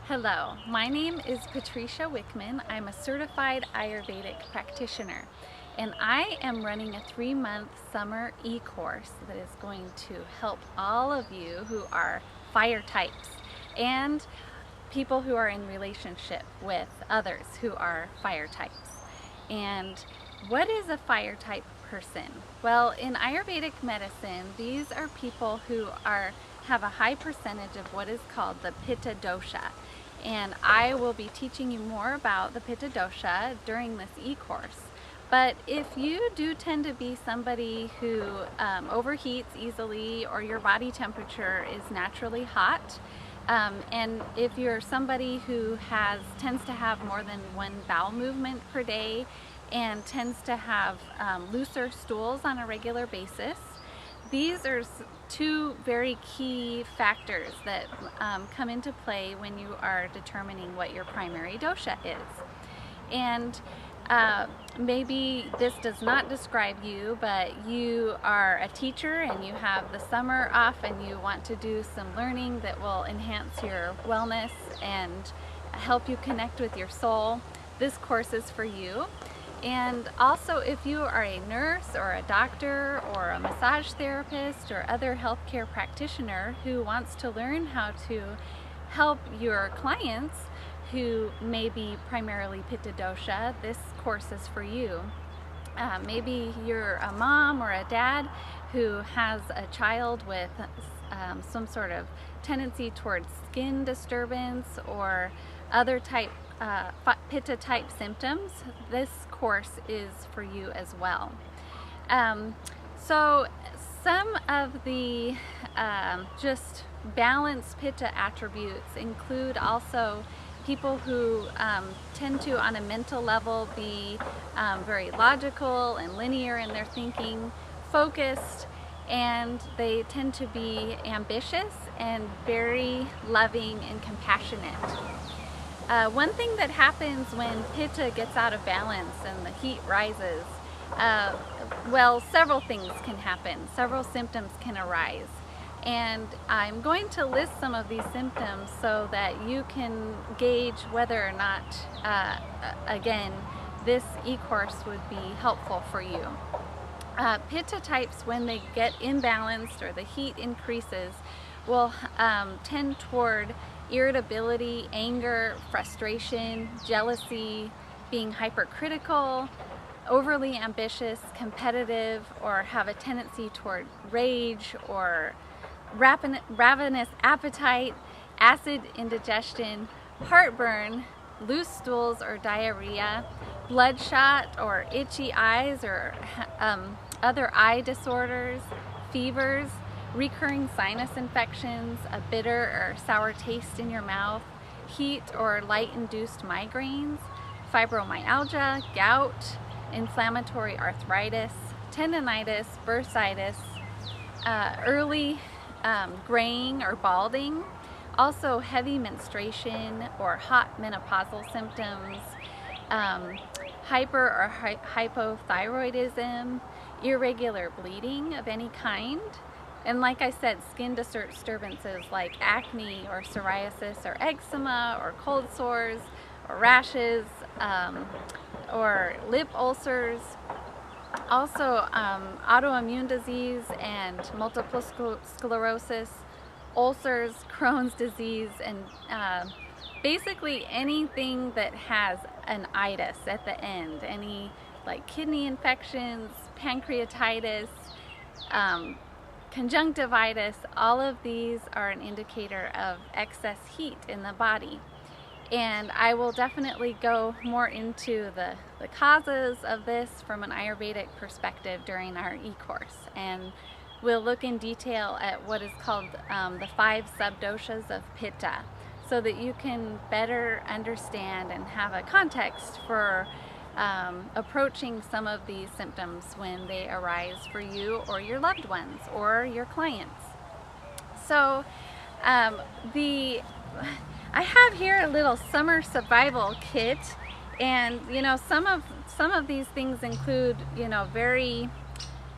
Hello, my name is Patricia Wickman. I'm a certified Ayurvedic practitioner, and I am running a 3-month summer e-course that is going to help all of you who are fire types and people who are in relationship with others who are fire types. And what is a fire type person? Well, in Ayurvedic medicine, these are people who have a high percentage of what is called the Pitta Dosha. And I will be teaching you more about the Pitta Dosha during this e-course. But if you do tend to be somebody who overheats easily, or your body temperature is naturally hot, and if you're somebody who tends to have more than one bowel movement per day and tends to have looser stools on a regular basis, these are two very key factors that come into play when you are determining what your primary dosha is. And maybe this does not describe you, but you are a teacher and you have the summer off and you want to do some learning that will enhance your wellness and help you connect with your soul. This course is for you. And also, if you are a nurse or a doctor or a massage therapist or other healthcare practitioner who wants to learn how to help your clients who may be primarily Pitta Dosha, this course is for you. Maybe you're a mom or a dad who has a child with some sort of tendency towards skin disturbance or other Pitta type symptoms. This course is for you as well. So some of the just balanced Pitta attributes include also people who tend to, on a mental level, be very logical and linear in their thinking, focused, and they tend to be ambitious and very loving and compassionate. One thing that happens when Pitta gets out of balance and the heat rises, well, several things can happen. Several symptoms can arise. And I'm going to list some of these symptoms so that you can gauge whether or not, again, this e-course would be helpful for you. Pitta types, when they get imbalanced or the heat increases, will tend toward irritability, anger, frustration, jealousy, being hypercritical, overly ambitious, competitive, or have a tendency toward rage or ravenous appetite, acid indigestion, heartburn, loose stools or diarrhea, bloodshot or itchy eyes or other eye disorders, fevers, recurring sinus infections, a bitter or sour taste in your mouth, heat or light-induced migraines, fibromyalgia, gout, inflammatory arthritis, tendinitis, bursitis, early graying or balding, also heavy menstruation or hot menopausal symptoms, hyper or hypothyroidism, irregular bleeding of any kind, and like I said, skin disturbances like acne or psoriasis or eczema or cold sores or rashes or lip ulcers. Also autoimmune disease and multiple sclerosis, ulcers, Crohn's disease, and basically anything that has an itis at the end. Any like kidney infections, pancreatitis, conjunctivitis, all of these are an indicator of excess heat in the body. And I will definitely go more into the causes of this from an Ayurvedic perspective during our e-course. And we'll look in detail at what is called the 5 subdoshas of Pitta, so that you can better understand and have a context for approaching some of these symptoms when they arise for you or your loved ones or your clients. So I have here a little summer survival kit, and you know, some of these things include, you know, very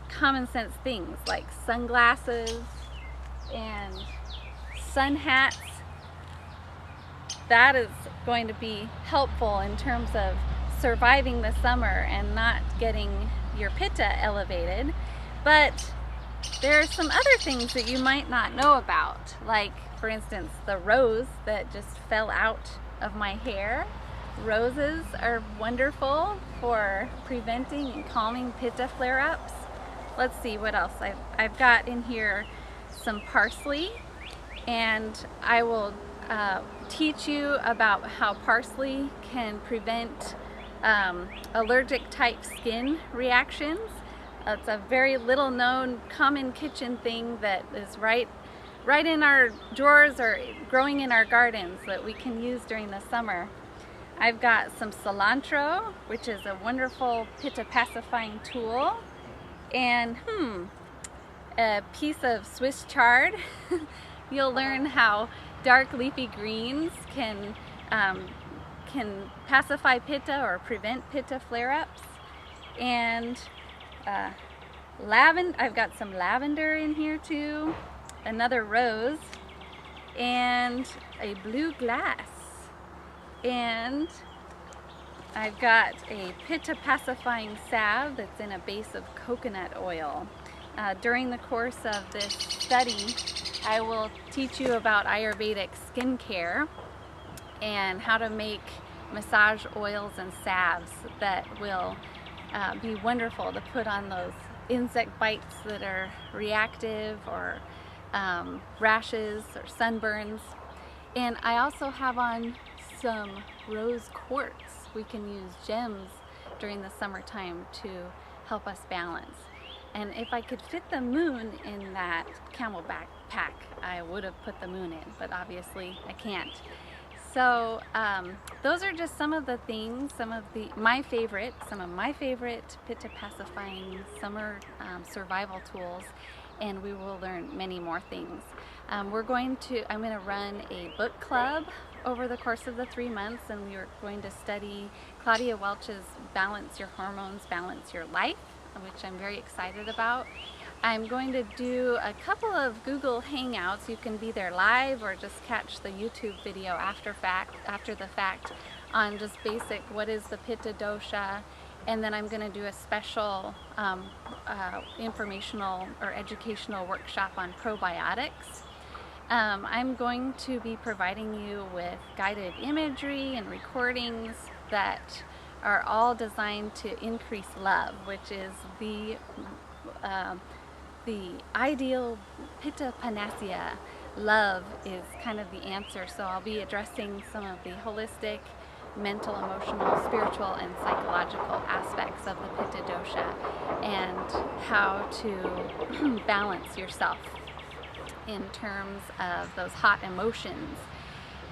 common sense things like sunglasses and sun hats that is going to be helpful in terms of surviving the summer and not getting your Pitta elevated. But there are some other things that you might not know about, like for instance the rose that just fell out of my hair. Roses are wonderful for preventing and calming Pitta flare-ups. Let's see what else I've got in here. Some parsley, and I will teach you about how parsley can prevent allergic type skin reactions. It's a very little known common kitchen thing that is right in our drawers or growing in our gardens that we can use during the summer. I've got some cilantro, which is a wonderful Pitta pacifying tool, and a piece of Swiss chard. You'll learn how dark leafy greens can pacify Pitta or prevent Pitta flare-ups. And I've got some lavender in here too, another rose, and a blue glass. And I've got a Pitta pacifying salve that's in a base of coconut oil. During the course of this study, I will teach you about Ayurvedic skincare and how to make massage oils and salves that will be wonderful to put on those insect bites that are reactive, or rashes or sunburns. And I also have on some rose quartz. We can use gems during the summertime to help us balance. And if I could fit the moon in that camel backpack, I would have put the moon in, but obviously I can't. So those are just some of the things, some of my favorite Pitta pacifying summer survival tools, and we will learn many more things. I'm going to run a book club over the course of the 3 months, and we are going to study Claudia Welch's Balance Your Hormones, Balance Your Life, which I'm very excited about. I'm going to do a couple of Google Hangouts. You can be there live or just catch the YouTube video after the fact on just basic what is the Pitta dosha, and then I'm going to do a special informational or educational workshop on probiotics. I'm going to be providing you with guided imagery and recordings that are all designed to increase love, which is the ideal Pitta panacea. Love is kind of the answer. So I'll be addressing some of the holistic, mental, emotional, spiritual, and psychological aspects of the Pitta dosha and how to balance yourself in terms of those hot emotions.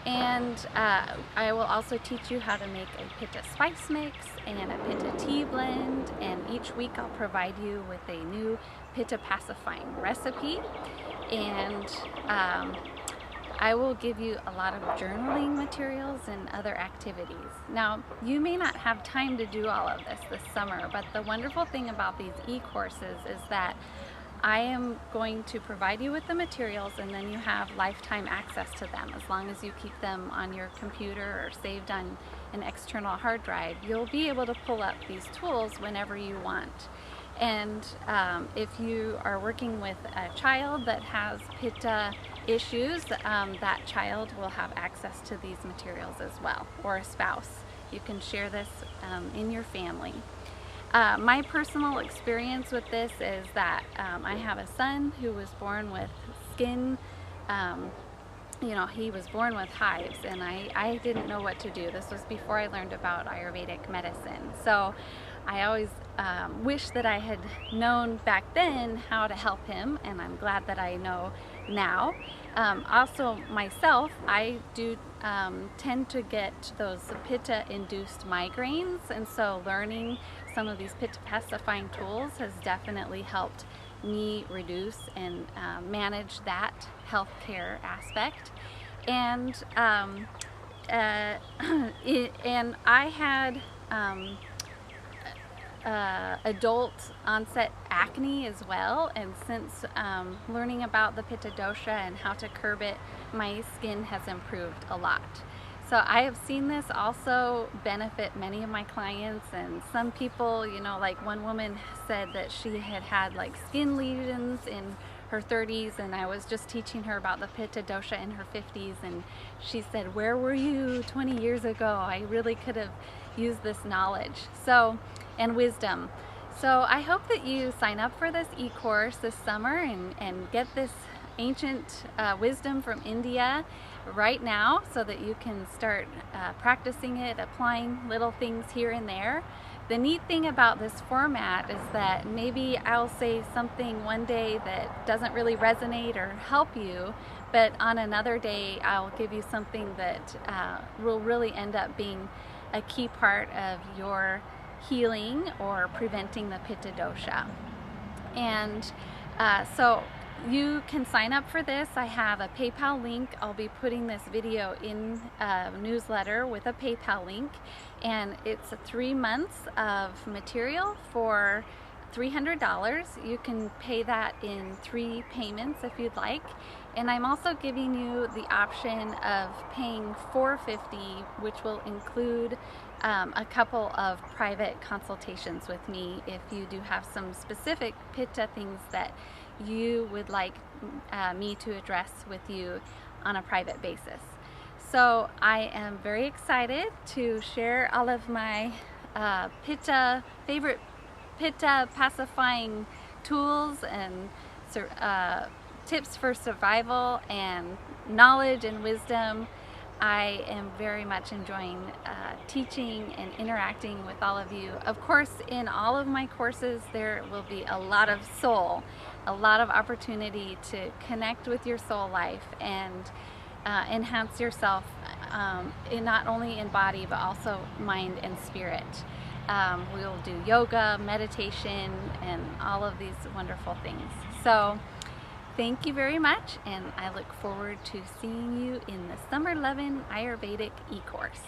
And I will also teach you how to make a Pitta spice mix and a Pitta tea blend, and each week I'll provide you with a new Pitta pacifying recipe, and I will give you a lot of journaling materials and other activities. Now, you may not have time to do all of this summer, but the wonderful thing about these e-courses is that I am going to provide you with the materials, and then you have lifetime access to them. As long as you keep them on your computer or saved on an external hard drive, you'll be able to pull up these tools whenever you want. And if you are working with a child that has Pitta issues, that child will have access to these materials as well, or a spouse. You can share this in your family. My personal experience with this is that I have a son who was born with skin, he was born with hives, and I didn't know what to do. This was before I learned about Ayurvedic medicine. So I always wish that I had known back then how to help him, and I'm glad that I know now. Also myself, I do tend to get those Pitta-induced migraines, and so learning some of these Pitta pacifying tools has definitely helped me reduce and manage that healthcare aspect. And and I had adult onset acne as well, and since learning about the Pitta dosha and how to curb it, my skin has improved a lot. So I have seen this also benefit many of my clients, and some people, you know, like one woman said that she had had like skin lesions in her 30s, and I was just teaching her about the Pitta dosha in her 50s, and she said, "Where were you 20 years ago? I really could have used this knowledge." So, and wisdom. So I hope that you sign up for this e-course this summer and get this ancient wisdom from India right now, so that you can start practicing it, applying little things here and there. The neat thing about this format is that maybe I'll say something one day that doesn't really resonate or help you, but on another day I'll give you something that will really end up being a key part of your healing or preventing the Pitta dosha. And so you can sign up for this. I have a PayPal link. I'll be putting this video in a newsletter with a PayPal link, and it's 3 months of material for $300. You can pay that in 3 payments if you'd like. And I'm also giving you the option of paying $450, which will include a couple of private consultations with me if you do have some specific Pitta things that you would like me to address with you on a private basis. So I am very excited to share all of my favorite Pitta pacifying tools and tips for survival and knowledge and wisdom. I am very much enjoying teaching and interacting with all of you. Of course, in all of my courses there will be a lot of soul, a lot of opportunity to connect with your soul life and enhance yourself not only in body but also mind and spirit. We'll do yoga, meditation, and all of these wonderful things. So thank you very much, and I look forward to seeing you in the Summer Lovin' Ayurvedic e-course.